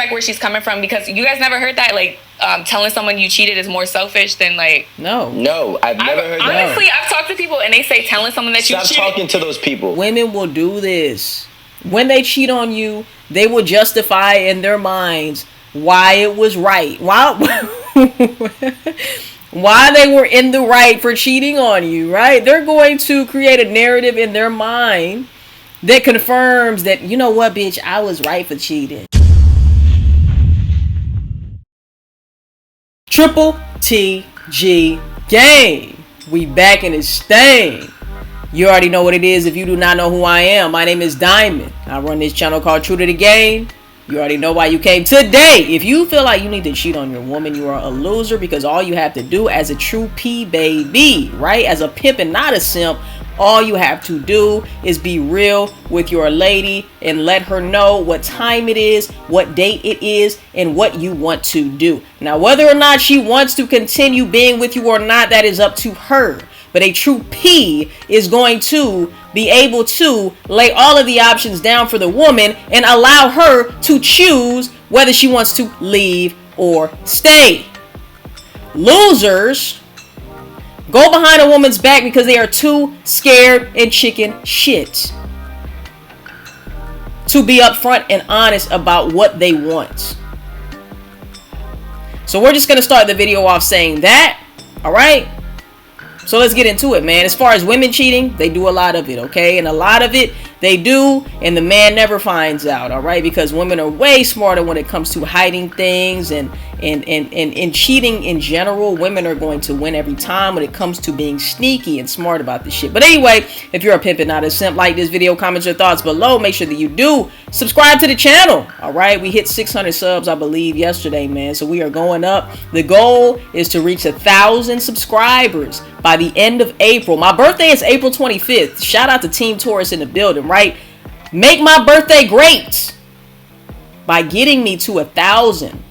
respect where she's coming from, because you guys never heard that, like, telling someone you cheated is more selfish than, like... No, I've never heard that. Honestly, I've talked to people and they say telling someone that you cheated... Stop talking to those people. Women will do this. When they cheat on you, they will justify in their minds why it was right. Why they were in the right for cheating on you, right? They're going to create a narrative in their mind that confirms that, you know what, bitch, I was right for cheating. Triple TG game. We back in this thing. You already know what it is if you do not know who I am. My name is Diamond. I run this channel called True to the Game. You already know why you came today. If you feel like you need to cheat on your woman, you are a loser, because all you have to do as a true P baby, right? As a pimp and not a simp, all you have to do is be real with your lady and let her know what time it is, what date it is, and what you want to do. Now, whether or not she wants to continue being with you or not, that is up to her. But a true P is going to be able to lay all of the options down for the woman and allow her to choose whether she wants to leave or stay. Losers go behind a woman's back because they are too scared and chicken shit to be upfront and honest about what they want. So we're just going to start the video off saying that. All right. So let's get into it, man. As far as women cheating, they do a lot of it, okay? And a lot of it they do, and the man never finds out, all right? Because women are way smarter when it comes to hiding things and cheating in general. Women are going to win every time when it comes to being sneaky and smart about this shit. But anyway, if you're a pimp and not a simp, like this video, comment your thoughts below. Make sure that you do subscribe to the channel, all right? We hit 600 subs, I believe, yesterday, man. So we are going up. The goal is to reach 1,000 subscribers by the end of April. My birthday is April 25th. Shout out to Team Taurus in the building, right? Make my birthday great by getting me to 1,000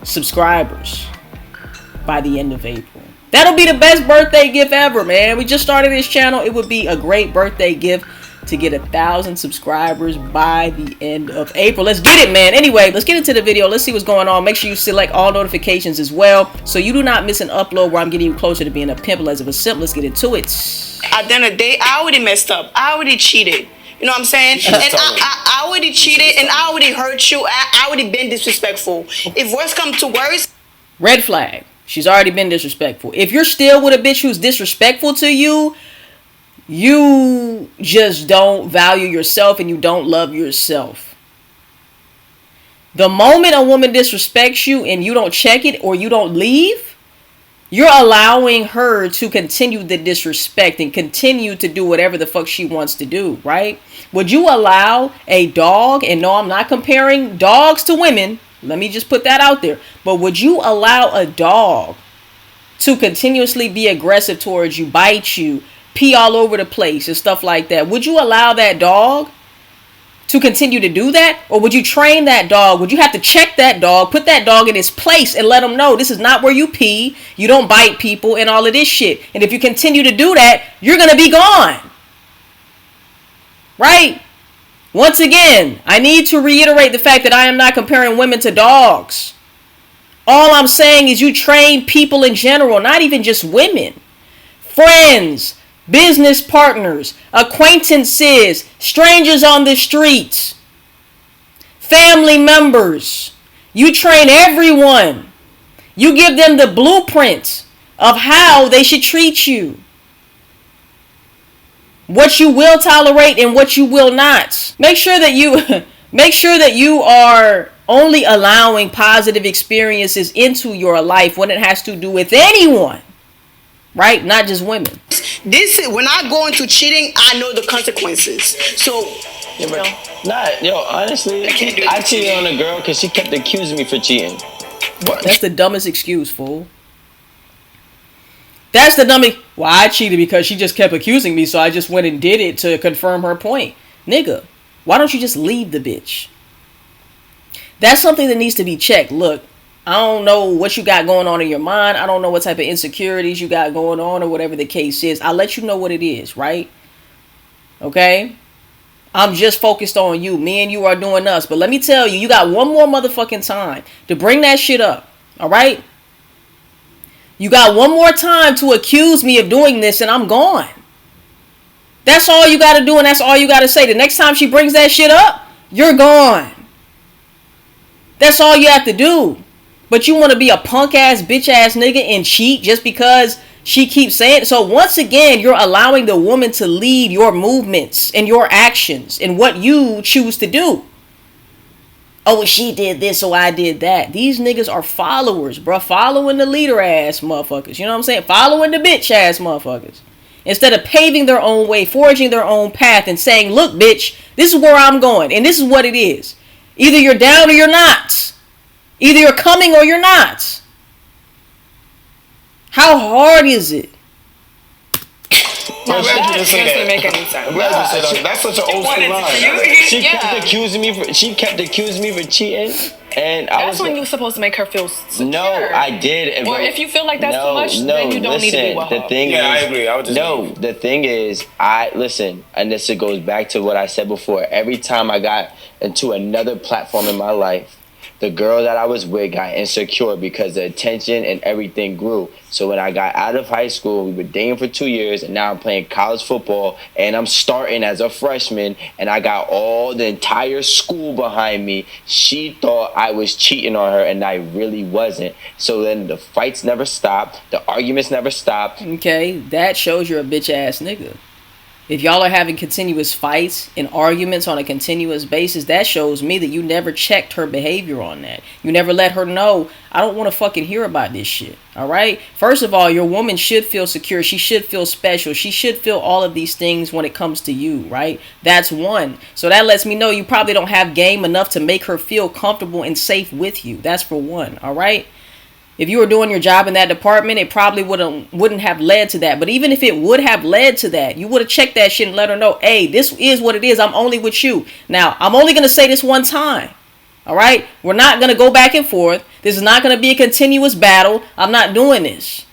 subscribers by the end of April. That'll be the best birthday gift ever, man. We just started this channel. It would be a great birthday gift to get 1,000 subscribers by the end of April. Let's get it, man. Anyway, let's get into the video. Let's see what's going on. Make sure you select all notifications as well, so you do not miss an upload where I'm getting you closer to being a pimp less of a simp. Let's get into it. At the end of the day, I already messed up. I already cheated. You know what I'm saying? And I already cheated, and I already hurt you. I already been disrespectful. If worse comes to worse. Red flag. She's already been disrespectful. If you're still with a bitch who's disrespectful to you, you just don't value yourself and you don't love yourself. The moment a woman disrespects you and you don't check it or you don't leave, you're allowing her to continue the disrespect and continue to do whatever the fuck she wants to do, right? Would you allow a dog, and no, I'm not comparing dogs to women, let me just put that out there, but would you allow a dog to continuously be aggressive towards you, bite you, pee all over the place and stuff like that? Would you allow that dog to continue to do that? Or would you train that dog? Would you have to check that dog, put that dog in its place and let him know this is not where you pee, you don't bite people and all of this shit? And if you continue to do that, you're going to be gone. Right? Once again, I need to reiterate the fact that I am not comparing women to dogs. All I'm saying is you train people in general, not even just women. Friends, business partners, acquaintances, strangers on the streets, family members. You train everyone. You give them the blueprint of how they should treat you. What you will tolerate and what you will not. Make sure that you are only allowing positive experiences into your life when it has to do with anyone. Right? Not just women. This is when I go into cheating, I know the consequences. So, honestly, I cheated on a girl because she kept accusing me for cheating. What? That's the dumbest excuse, fool. That's the dumbest. Well, I cheated because she just kept accusing me, so I just went and did it to confirm her point. Nigga, why don't you just leave the bitch? That's something that needs to be checked. Look, I don't know what you got going on in your mind. I don't know what type of insecurities you got going on or whatever the case is. I'll let you know what it is, right? Okay? I'm just focused on you. Me and you are doing us. But let me tell you, you got one more motherfucking time to bring that shit up. All right? You got one more time to accuse me of doing this and I'm gone. That's all you got to do and that's all you got to say. The next time she brings that shit up, you're gone. That's all you have to do. But you want to be a punk ass, bitch ass nigga and cheat just because she keeps saying it. So once again, you're allowing the woman to lead your movements and your actions and what you choose to do. Oh, she did this, so I did that. These niggas are followers, bro. Following the leader ass motherfuckers. You know what I'm saying? Following the bitch ass motherfuckers. Instead of paving their own way, forging their own path and saying, look, bitch, this is where I'm going. And this is what it is. Either you're down or you're not. Either you're coming or you're not. How hard is it? No, that doesn't make any sense. That's such an old school line. She kept accusing me for cheating, and that's when you're supposed to make her feel secure. No, I did. Or if you feel like that's too much, then you don't need to be with her. The thing is, I agree. The thing is, and this goes back to what I said before. Every time I got into another platform in my life, the girl that I was with got insecure because the attention and everything grew. So when I got out of high school, we were dating for 2 years, and now I'm playing college football, and I'm starting as a freshman, and I got all the entire school behind me. She thought I was cheating on her, and I really wasn't. So then the fights never stopped. The arguments never stopped. Okay, that shows you're a bitch ass nigga. If y'all are having continuous fights and arguments on a continuous basis, that shows me that you never checked her behavior on that. You never let her know, I don't want to fucking hear about this shit. All right? First of all, your woman should feel secure. She should feel special. She should feel all of these things when it comes to you, right? That's one. So that lets me know you probably don't have game enough to make her feel comfortable and safe with you. That's for one. All right? If you were doing your job in that department, it probably wouldn't have led to that. But even if it would have led to that, you would have checked that shit and let her know, hey, this is what it is. I'm only with you. Now, I'm only going to say this one time. All right? We're not going to go back and forth. This is not going to be a continuous battle. I'm not doing this.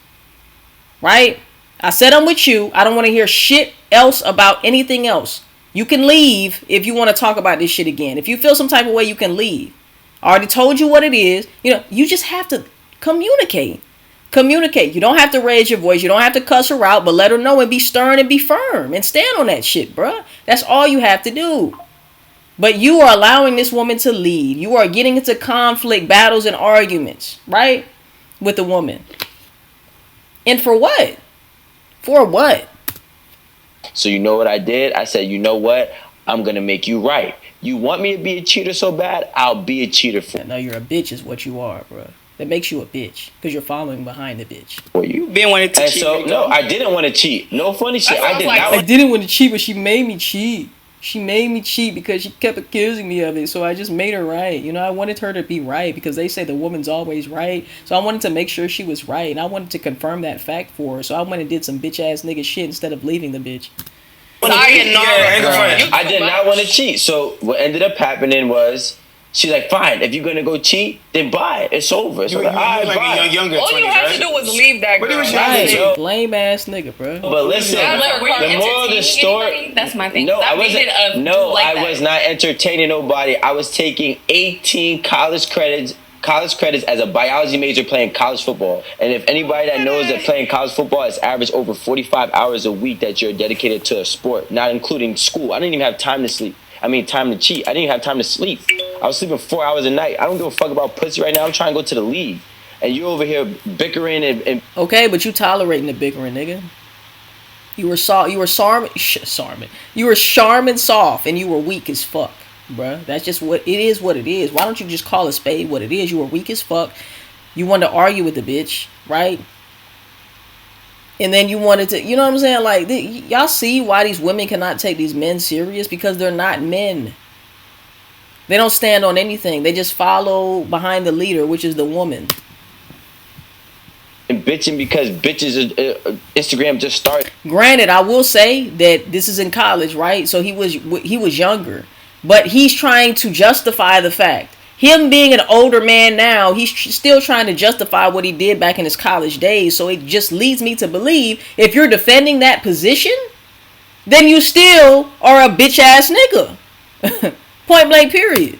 Right? I said I'm with you. I don't want to hear shit else about anything else. You can leave if you want to talk about this shit again. If you feel some type of way, you can leave. I already told you what it is. You just have to communicate. You don't have to raise your voice. You don't have to cuss her out, but let her know and be stern and be firm and stand on that shit, bruh. That's all you have to do. But you are allowing this woman to lead. You are getting into conflict, battles, and arguments, right? With the woman. And for what? For what? So you know what I did? I said, you know what? I'm going to make you right. You want me to be a cheater so bad? I'll be a cheater for you. No, you're a bitch is what you are, bruh. That makes you a bitch because you're following behind the bitch. For you. Been wanting to cheat. So, no, I didn't want to cheat. No funny shit. I didn't want to cheat, but she made me cheat. She made me cheat because she kept accusing me of it. So I just made her right. I wanted her to be right because they say the woman's always right. So I wanted to make sure she was right. And I wanted to confirm that fact for her. So I went and did some bitch ass nigga shit instead of leaving the bitch. I did not want to cheat. So what ended up happening was, she's like, fine, if you're going to go cheat, then buy it. It's over. So younger. All you had to do was leave that girl. Right. Lame ass nigga, bro. But listen, the moral of the story... That's my thing. No, I was not entertaining nobody. I was taking 18 college credits as a biology major playing college football. And if anybody that knows that playing college football is average over 45 hours a week that you're dedicated to a sport, not including school. I didn't even have time to sleep. Time to cheat. I didn't even have time to sleep. I was sleeping 4 hours a night. I don't give a fuck about pussy right now. I'm trying to go to the league. And you over here bickering and... Okay, but you tolerating the bickering, nigga. You were charming soft, and you were weak as fuck, bruh. That's just what it is. What it is. Why don't you just call a spade what it is? You were weak as fuck. You wanted to argue with the bitch, right? And then you wanted to, you know what I'm saying? Like, y'all see why these women cannot take these men serious? Because they're not men. They don't stand on anything. They just follow behind the leader, which is the woman. And bitching because bitches, Instagram just started. Granted, I will say that this is in college, right? So he was younger. But he's trying to justify the fact. Him being an older man now, he's still trying to justify what he did back in his college days. So it just leads me to believe if you're defending that position, then you still are a bitch ass nigga. Point blank, period.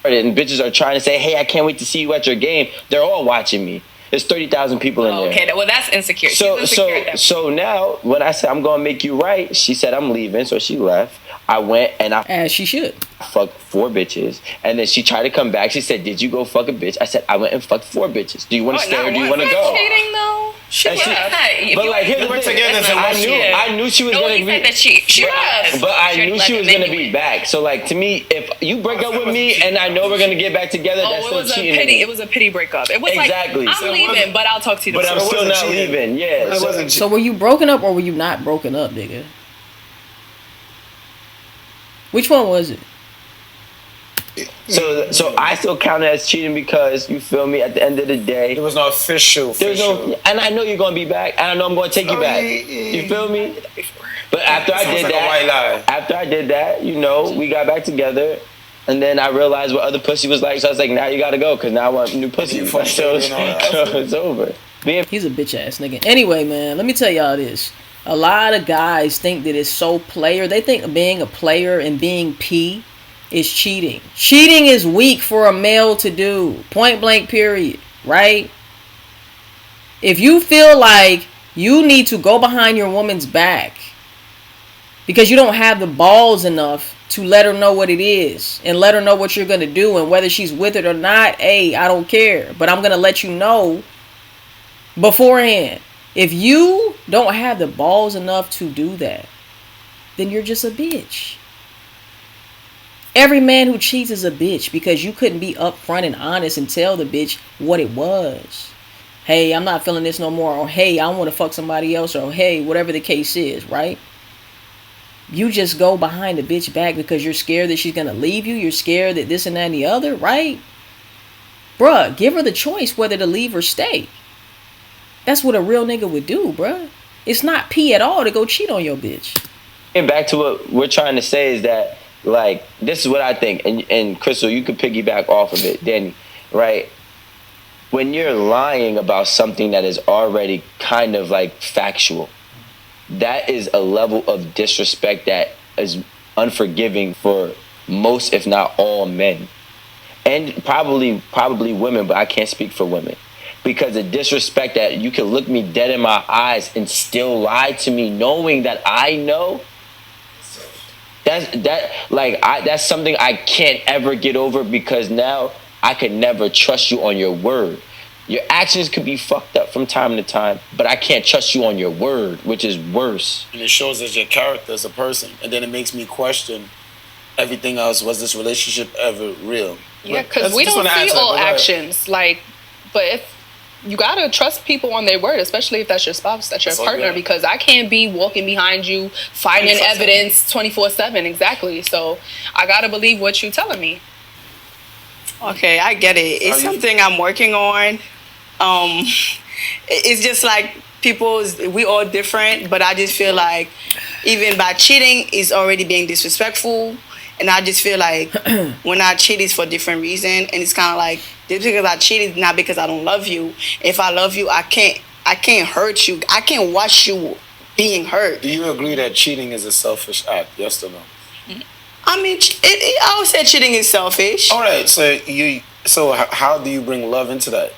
And bitches are trying to say, hey, I can't wait to see you at your game. They're all watching me. There's 30,000 people in there. Okay, well, that's insecure. So now, when I said I'm going to make you right, she said I'm leaving, so she left. I went and I As she should. fucked 4 bitches. And then she tried to come back. She said, did you go fuck a bitch? I said, I went and fucked 4 bitches. Do you want to stay or do you want to go? Cheating, though. But like, here's the thing. I knew she was going to be. That she left. But I knew she was going to be back. So like, to me, if you break up with me and I know we're going to get back together, that's still cheating. It was a pity breakup. It was exactly. Like, I'm leaving, but I'll talk to you tomorrow. But I'm still not leaving. Yeah. So were you broken up or were you not broken up, nigga? Which one was it? So I still count it as cheating because, you feel me, at the end of the day, There was no official. and I know you're going to be back, and I know I'm going to take you back. You feel me? But after I did that, you know, we got back together, and then I realized what other pussy was like, so I was like, now you got to go, because now I want new pussy. So it's over. He's a bitch ass nigga. Anyway, man, let me tell y'all this. A lot of guys think that it's so player. They think being a player and being P is cheating. Cheating is weak for a male to do. Point blank, period. Right? If you feel like you need to go behind your woman's back because you don't have the balls enough to let her know what it is and let her know what you're going to do and whether she's with it or not, hey, I don't care. But I'm going to let you know beforehand. If you don't have the balls enough to do that, then you're just a bitch. Every man who cheats is a bitch because you couldn't be upfront and honest and tell the bitch what it was. Hey, I'm not feeling this no more. Or hey, I want to fuck somebody else. Or hey, whatever the case is, right? You just go behind the bitch back because you're scared that she's going to leave you. You're scared that this and that and the other, right? Bruh, give her the choice whether to leave or stay. That's what a real nigga would do, bruh. It's not P at all to go cheat on your bitch. And back to what we're trying to say is that, like, this is what I think. And Crystal, you could piggyback off of it, Danny, right? When you're lying about something that is already kind of like factual, that is a level of disrespect that is unforgiving for most, if not all, men. And probably women, but I can't speak for women. Because the disrespect that you can look me dead in my eyes and still lie to me knowing that I know, that's something I can't ever get over because now I could never trust you on your word. Your actions could be fucked up from time to time, but I can't trust you on your word, which is worse. And it shows us your character as a person. And then it makes me question everything else. Was this relationship ever real? Yeah, because we don't see all actions. Like, but if you gotta trust people on their word, especially if that's your spouse, that's your partner, because I can't be walking behind you, finding evidence 24/7. Exactly. So I gotta believe what you're telling me. Okay, I get it. It's something I'm working on. It's just like we all different, but I just feel like even by cheating is already being disrespectful. And I just feel like when I cheat, it's for different reason. And it's kind of like, just because I cheat is not because I don't love you. If I love you, I can't hurt you. I can't watch you being hurt. Do you agree that cheating is a selfish act? Yes or no? I mean, I would say cheating is selfish. All right. So how do you bring love into that?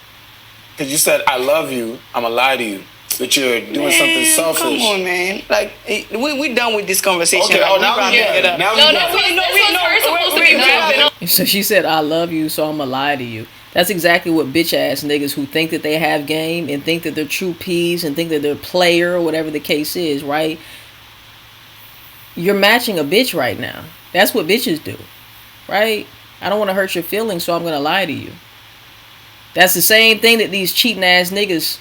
Because you said, I love you, I'm going to lie to you. But you're doing something selfish. Come on, man. Like, we done with this conversation. Okay, like, now we get it. So she said, I love you, so I'm gonna lie to you. That's exactly what bitch ass niggas who think that they have game and think that they're true P's and think that they're player or whatever the case is, right? You're matching a bitch right now. That's what bitches do, right? I don't want to hurt your feelings, so I'm gonna lie to you. That's the same thing that these cheating ass niggas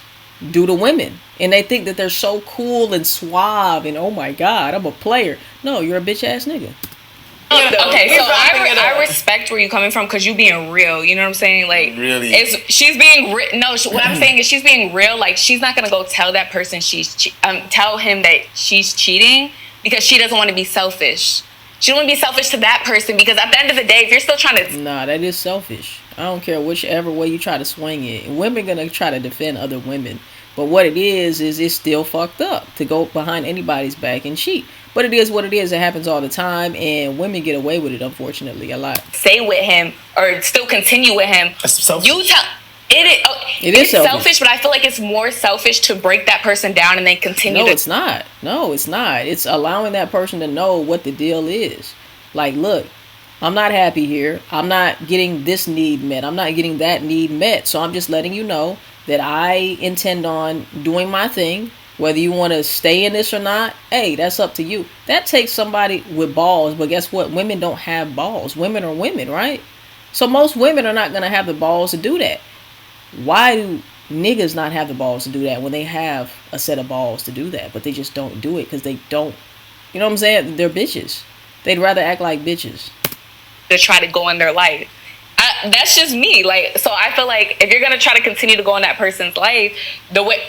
do to women, and they think that they're so cool and suave and oh my god, I'm a player. No, you're a bitch ass nigga. Okay, so I respect where you're coming from because you being real. You know what I'm saying? Like, really, she's being what I'm saying is she's being real. Like, she's not gonna go tell that person tell him that she's cheating because she doesn't want to be selfish. She don't want to be selfish to that person because at the end of the day, if you're still trying to, nah, that is selfish. I don't care whichever way you try to swing it. Women gonna try to defend other women. But what it is it's still fucked up to go behind anybody's back and cheat. But it is what it is. It happens all the time, and women get away with it, unfortunately, a lot. Stay with him or still continue with him. You tell it is selfish, but I feel like it's more selfish to break that person down and then continue. No, it's not. No, it's not. It's allowing that person to know what the deal is. Like, look, I'm not happy here. I'm not getting this need met. I'm not getting that need met. So I'm just letting you know that I intend on doing my thing. Whether you want to stay in this or not, hey, that's up to you. That takes somebody with balls. But guess what? Women don't have balls. Women are women, right? So most women are not going to have the balls to do that. Why do niggas not have the balls to do that when they have a set of balls to do that? But they just don't do it because they don't. You know what I'm saying? They're bitches. They'd rather act like bitches. To try to go in their life. That's just me. Like, so I feel like if you're gonna try to continue to go in that person's life, the way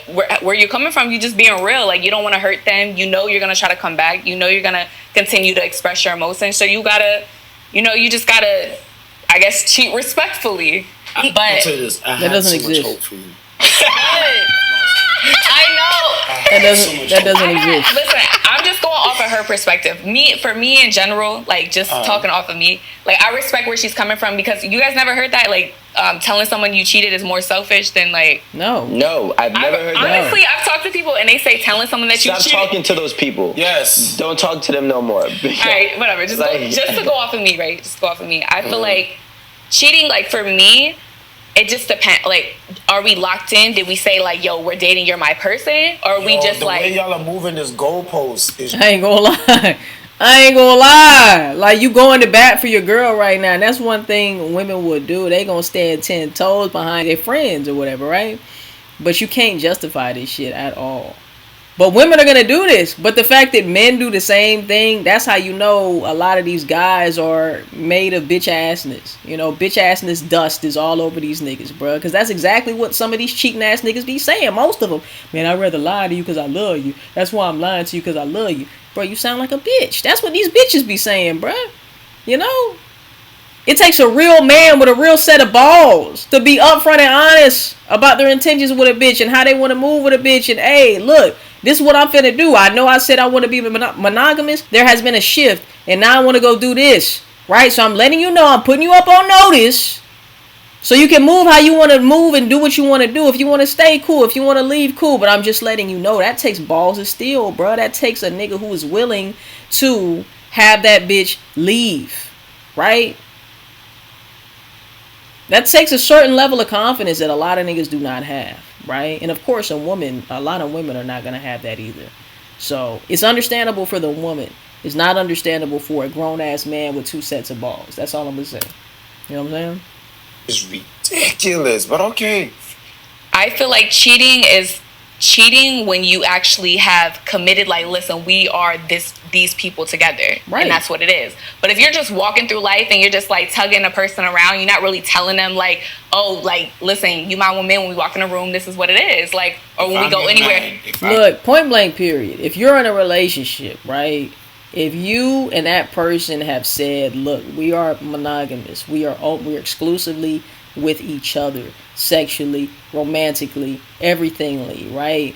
where you're coming from, you just being real. Like, you don't want to hurt them. You know you're gonna try to come back. You know you're gonna continue to express your emotions. So you gotta, you just gotta, I guess, cheat respectfully. I'll tell you this. I that doesn't so much exist. hope for you. I know. That doesn't exist. Listen, I'm just going off of her perspective. For me in general, like, just talking off of me, like, I respect where she's coming from, because you guys never heard that, like, telling someone you cheated is more selfish than, like... No, I've never heard that. Honestly, I've talked to people and they say telling someone that you cheated... Stop talking to those people. Yes. Don't talk to them no more. All right, whatever. Just to go off of me, right? Just go off of me. I feel like cheating, like, for me... It just depends. Like, are we locked in? Did we say, like, yo, we're dating, you're my person? Or are we just the like... way y'all are moving this goalpost is... I ain't gonna lie. Like, you going to bat for your girl right now. And that's one thing women would do. They gonna stand 10 toes behind their friends or whatever, right? But you can't justify this shit at all. But women are gonna do this. But the fact that men do the same thing, that's how you know a lot of these guys are made of bitch assness. You know, bitch assness dust is all over these niggas, bro. Because that's exactly what some of these cheating ass niggas be saying. Most of them. Man, I'd rather lie to you because I love you. That's why I'm lying to you, because I love you. Bro, you sound like a bitch. That's what these bitches be saying, bro. You know? It takes a real man with a real set of balls to be upfront and honest about their intentions with a bitch and how they want to move with a bitch. And, hey, look, this is what I'm finna do. I know I said I want to be monogamous. There has been a shift, and now I want to go do this, right? So I'm letting you know, I'm putting you up on notice so you can move how you want to move and do what you want to do. If you want to stay, cool. If you want to leave, cool. But I'm just letting you know that takes balls of steel, bro. That takes a nigga who is willing to have that bitch leave, right? That takes a certain level of confidence that a lot of niggas do not have, right? And of course, a lot of women are not going to have that either. So it's understandable for the woman. It's not understandable for a grown-ass man with 2 sets of balls. That's all I'm going to say. You know what I'm saying? It's ridiculous, but okay. I feel like cheating is cheating when you actually have committed, like, listen, we are these people together, right? And that's what it is. But if you're just walking through life and you're just like tugging a person around, you're not really telling them, like, oh, like, listen, you my woman, when we walk in a room, this is what it is, like, or when we go anywhere. Look, point blank period, if you're in a relationship, right, if you and that person have said, look, we are monogamous, we're exclusively with each other, sexually, romantically, everythingly, right?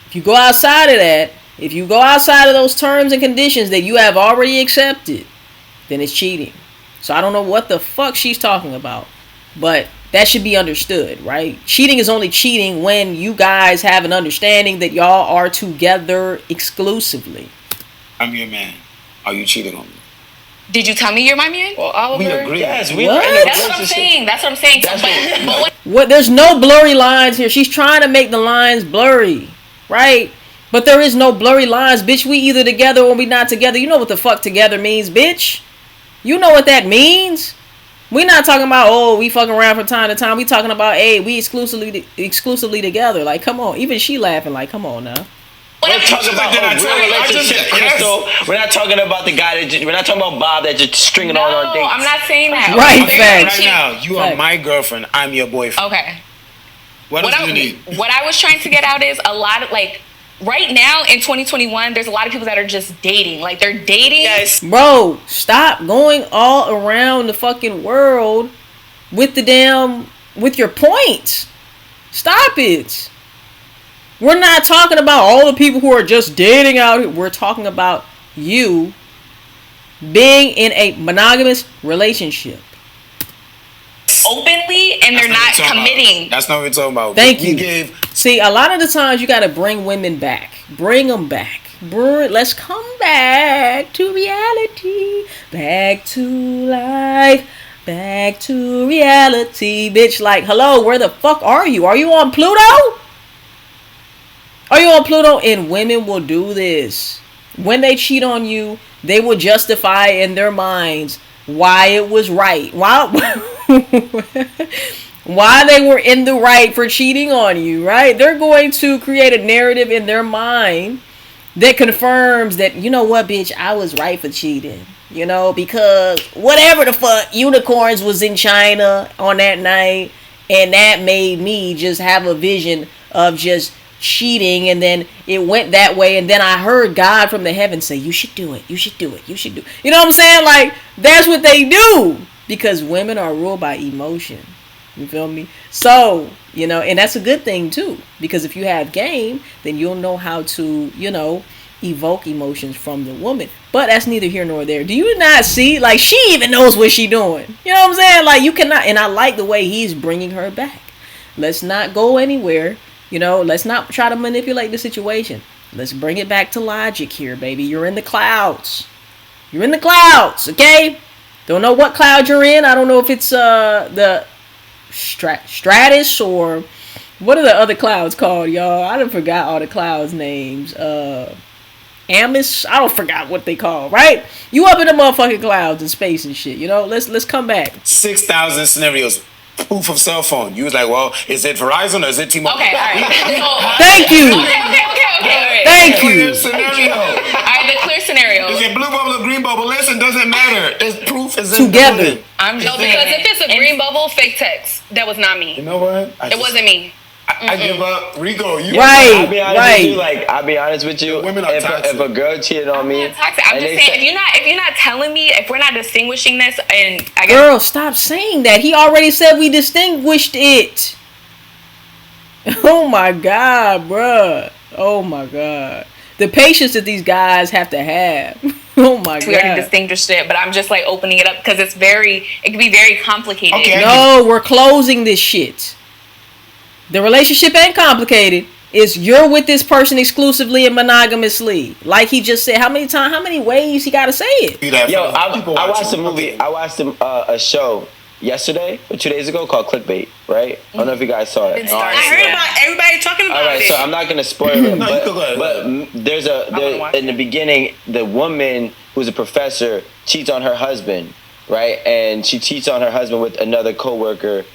If you go outside of that, if you go outside of those terms and conditions that you have already accepted, then it's cheating. So I don't know what the fuck she's talking about, but that should be understood, right? Cheating is only cheating when you guys have an understanding that y'all are together exclusively. I'm your man. Are you cheating on me? Did you tell me you're my man? Well, Oliver, we agree. Yes, we What? agree. That's what I'm saying. That's what I'm saying. What? There's no blurry lines here. She's trying to make the lines blurry, right? But there is no blurry lines, bitch. We either together or we not together. You know what the fuck together means, bitch. You know what that means. We not talking about, oh, we fucking around from time to time. We talking about, hey, we exclusively together. Like, come on. Even she laughing. Like, come on now. We're talking about real relationship, Crystal. We're not talking about the guy we're not talking about Bob that just stringing on dates. No, I'm not saying that. Right, right now, you are my girlfriend. I'm your boyfriend. Okay. What else do you need? What I was trying to get out is a lot of, like, right now in 2021, there's a lot of people that are just dating. Like, they're dating. Yes. Bro, stop going all around the fucking world with your point. Stop it. We're not talking about all the people who are just dating out here. We're talking about you being in a monogamous relationship. Openly, and they're not committing. That's not what we're talking about. Thank you. See, a lot of the times you got to bring women back. Bring them back. Let's come back to reality. Back to life. Back to reality. Bitch, like, hello, where the fuck are you? Are you on Pluto? Are you on Pluto? And women will do this. When they cheat on you, they will justify in their minds why it was right. Why they were in the right for cheating on you, right? They're going to create a narrative in their mind that confirms that, you know what, bitch, I was right for cheating. You know, because whatever the fuck, unicorns was in China on that night, and that made me just have a vision of just cheating, and then it went that way, and then I heard God from the heavens say, you should do it, you should do it, you should do it. You know what I'm saying? Like, that's what they do, because women are ruled by emotion. You feel me? So, you know, and that's a good thing too, because if you have game, then you'll know how to, you know, evoke emotions from the woman. But that's neither here nor there. Do you not see? Like, she even knows what she doing. You know what I'm saying? Like, you cannot. And I like the way he's bringing her back. Let's not go anywhere. You know, let's not try to manipulate the situation. Let's bring it back to logic here, baby. You're in the clouds. You're in the clouds, okay? Don't know what cloud you're in. I don't know if it's the stratus or what are the other clouds called, y'all? I done forgot all the clouds names. Amos, I don't forgot what they call, right? You up in the motherfucking clouds and space and shit, you know? Let's come back. 6,000 scenarios. Proof of cell phone. You was like, well, is it Verizon or is it T-Mobile? Okay, all right. Thank you. Okay. Thank you. Scenario. All right, the clear scenario. Is it blue bubble or green bubble? Listen, doesn't matter. There's proof is together. I'm just because if it's a green bubble, fake text. That was not me. You know what? It wasn't me. I give up. Rico, you Right. I'll be honest with you. Women are toxic. If a girl cheated on me, I'm just saying, if you're not telling me, if we're not distinguishing this, and I guess girl, stop saying that. He already said we distinguished it. Oh my God, bruh. Oh my God. The patience that these guys have to have. Oh my God. We already distinguished it, but I'm just like opening it up because it can be very complicated. Okay. No, we're closing this shit. The relationship ain't complicated. It's you're with this person exclusively and monogamously. Like he just said, how many ways he gotta say it? Yo, I watched a movie. I watched a show yesterday or 2 days ago called Clickbait, right? I don't know if you guys saw it. I heard about everybody talking about it. All right, so I'm not gonna spoil it, but there's in the beginning, the woman who's a professor cheats on her husband, right? And she cheats on her husband with another coworker,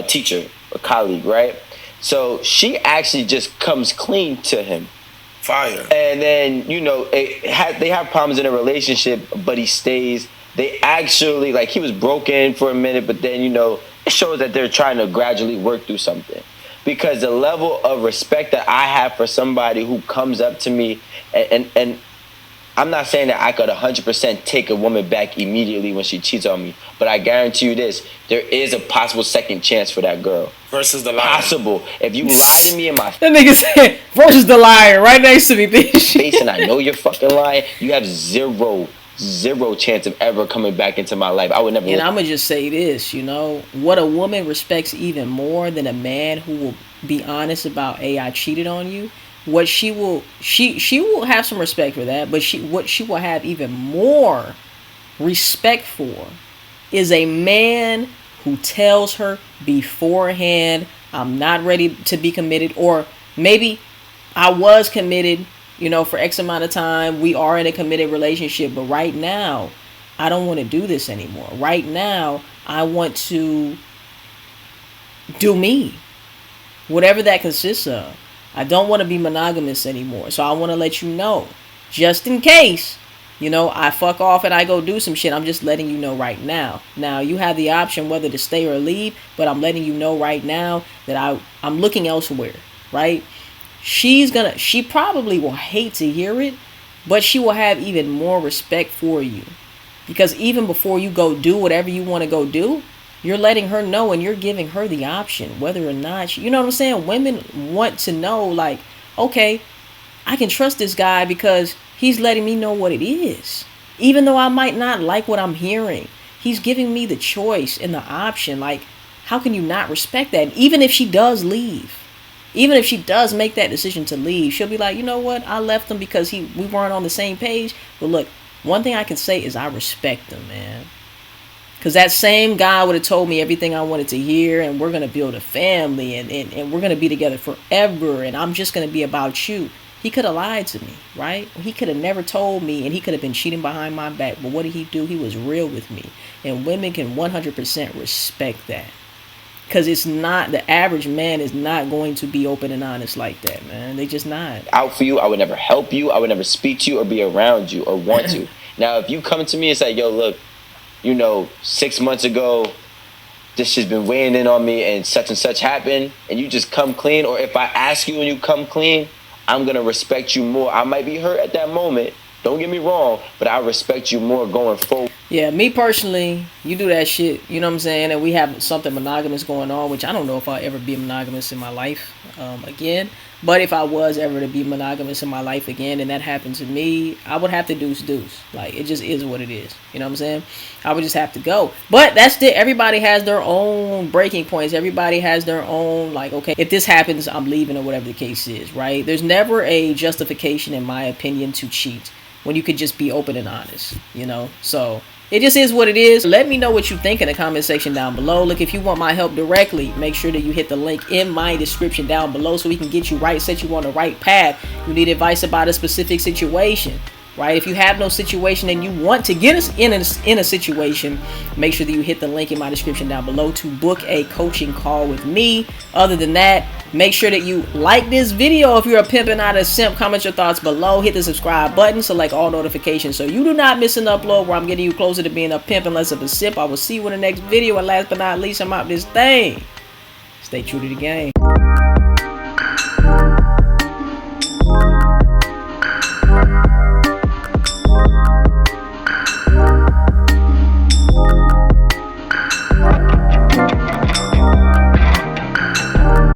teacher, a colleague, right? So she actually just comes clean to him. Fire. And then, you know, they have problems in a relationship, but he stays. They actually, like, he was broken for a minute, but then, you know, it shows that they're trying to gradually work through something. Because the level of respect that I have for somebody who comes up to me, and I'm not saying that I could 100% take a woman back immediately when she cheats on me, but I guarantee you this, there is a possible second chance for that girl. Versus the liar. Possible. If you lie to me in my That nigga said, versus the liar, right next to me, bitch. face and I know you're fucking lying, you have zero chance of ever coming back into my life. I would never. And I'm gonna just say this, you know, what a woman respects even more than a man who will be honest about, hey, I cheated on you. What she will have some respect for that, but what she will have even more respect for is a man who tells her beforehand, I'm not ready to be committed, or maybe I was committed, you know, for X amount of time. We are in a committed relationship, but right now I don't want to do this anymore. Right now I want to do me, whatever that consists of. I don't want to be monogamous anymore. So I want to let you know, just in case, you know, I fuck off and I go do some shit. I'm just letting you know right now. Now, you have the option whether to stay or leave, but I'm letting you know right now that I'm looking elsewhere, right? She probably will hate to hear it, but she will have even more respect for you. Because even before you go do whatever you want to go do, You're letting her know and you're giving her the option whether or not you know what I'm saying. Women want to know, like, okay, I can trust this guy because he's letting me know what it is, even though I might not like what I'm hearing. He's giving me the choice and the option. Like, how can you not respect that? Even if she does leave, even if she does make that decision to leave, she'll be like, you know what, I left him because we weren't on the same page. But look, one thing I can say is I respect him, man. Because that same guy would have told me everything I wanted to hear, and we're going to build a family, and we're going to be together forever, and I'm just going to be about you. He could have lied to me, right? He could have never told me, and he could have been cheating behind my back. But what did he do? He was real with me. And women can 100% respect that. Because it's not, the average man is not going to be open and honest like that, man. They just not. Out for you, I would never help you, I would never speak to you or be around you or want to. Now, if you come to me and say, yo, look, 6 months ago, this shit's been weighing in on me and such happened, and you just come clean, or if I ask you and you come clean, I'm going to respect you more. I might be hurt at that moment, don't get me wrong, but I respect you more going forward. Yeah, me personally, you do that shit, you know what I'm saying, and we have something monogamous going on, which I don't know if I'll ever be monogamous in my life again. But if I was ever to be monogamous in my life again and that happened to me, I would have to deuce. Like, it just is what it is. You know what I'm saying? I would just have to go. But that's it. Everybody has their own breaking points. Everybody has their own, like, okay, if this happens, I'm leaving, or whatever the case is, right? There's never a justification, in my opinion, to cheat when you could just be open and honest, So it just is what it is. Let me know what you think in the comment section down below. Look, if you want my help directly, make sure that you hit the link in my description down below so we can get you right, set you on the right path. You need advice about a specific situation, right? If you have no situation and you want to get us in a situation, make sure that you hit the link in my description down below to book a coaching call with me. Other than that, make sure that you like this video if you're a pimp and not a simp. Comment your thoughts below. Hit the subscribe button. Select all notifications so you do not miss an upload where I'm getting you closer to being a pimp and less of a simp. I will see you in the next video. And last but not least, I'm out this thing. Stay true to the game.